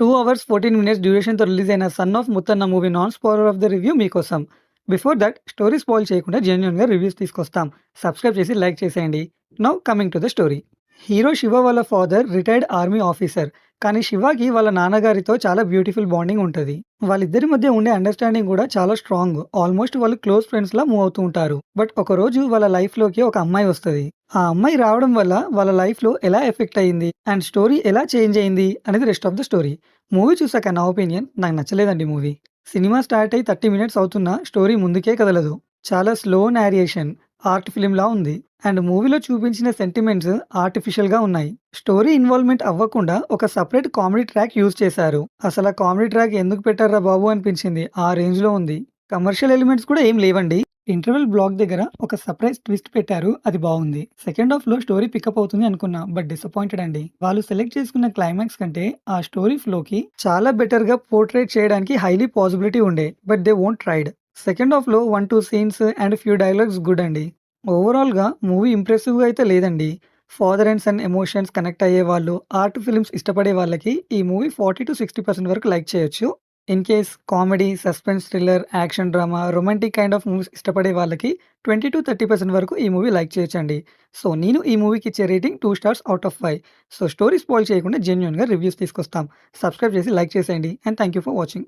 2 hours 14 minutes డ్యూరేషన్‌తో release అయిన 'son of Muthanna' movie non spoiler of the review మీకోసం. Before that story spoil చేయకుండా జెన్యూన్‌గా రివ్యూస్ తీసుకొస్తాం. సబ్స్క్రైబ్ చేసి లైక్ చేసేయండి. Now coming to the story. Hero Shiva వాళ్ళ ఫాదర్ రిటైర్డ్ ఆర్మీ ఆఫీసర్. కానీ శివకి వాళ్ళ నాన్నగారితో చాలా బ్యూటిఫుల్ బాండింగ్ ఉంటది. వాళ్ళిద్దరి మధ్య ఉండే అండర్‌స్టాండింగ్ కూడా చాలా స్ట్రాంగ్. ఆల్మోస్ట్ వాళ్ళు క్లోజ్ ఫ్రెండ్స్‌లా మూవ్ అవుతూ ఉంటారు. బట్ ఒకరోజు వాళ్ళ లైఫ్‌లోకి ఒక అమ్మాయి వస్తది. ఆ అమ్మాయి రావడం వల్ల వాళ్ళ లైఫ్‌లో ఎలా ఎఫెక్ట్ అయింది అండ్ స్టోరీ ఎలా చేంజ్ అయింది అనేది rest of the story. Movie చూసాక నా ఒపీనియన్ నాకు నచ్చలేదండి మూవీ. సినిమా స్టార్ట్ అయ్యి 30 మినిట్స్ అవుతున్నా స్టోరీ ముందుకే కదలదు. చాలా స్లో నేరేషన్, ఆర్ట్ ఫిల్మ్‌లా ఉంది. అండ్ మూవీలో చూపించిన సెంటిమెంట్స్ ఆర్టిఫిషియల్‌గా ఉన్నాయి. స్టోరీ ఇన్వాల్వ్‌మెంట్ అవ్వకుండా ఒక సెపరేట్ కామెడీ ట్రాక్ యూజ్ చేశారు. అసల ఆ కామెడీ ట్రాక్ ఎందుకు పెట్టార్రా బాబు అనిపించింది. ఆ రేంజ్‌లో ఉంది. కమర్షియల్ ఎలిమెంట్స్ కూడా ఏం లేవండి. ఇంటర్వెల్ బ్లాక్ దగ్గర ఒక సర్ప్రైజ్ ట్విస్ట్ పెట్టారు. అది బావుంది. సెకండ్ హాఫ్‌లో స్టోరీ పికప్ అవుతుంది అనుకున్నా. బట్ డిసప్పాయింటెడ్ అండి. వాళ్ళు సెలెక్ట్ చేసుకున్న క్లైమాక్స్ కంటే ఆ స్టోరీ ఫ్లోకి చాలా బెటర్‌గా పోర్ట్రేట్ చేయడానికి హైలీ పాసిబిలిటీ ఉండే. But they won't tried. Second హాఫ్‌లో 1, 2 scenes and few dialogues good అండి. ఓవరాల్‌గా మూవీ ఇంప్రెసివ్‌గా అయితే లేదండి. Father and son emotions connect అయ్యేవాళ్ళు, ఆర్ట్ ఫిల్మ్స్ ఇష్టపడే వాళ్ళకి ఈ మూవీ 40-60% వరకు లైక్ చేయొచ్చు. In case comedy, suspense, thriller, action drama, romantic kind of movies ఇష్టపడే వాళ్ళకి 20-30% వరకు ఈ మూవీ లైక్ చేయొచ్చండి. సో, నేను ఈ మూవీకి ఇచ్చే rating 2 stars out of 5. So, story spoil చేయకుండా జెన్యూన్‌గా రివ్యూస్ తీసుకొస్తాం. సబ్స్క్రైబ్ చేసి లైక్ చేసేయండి. And thank you for watching.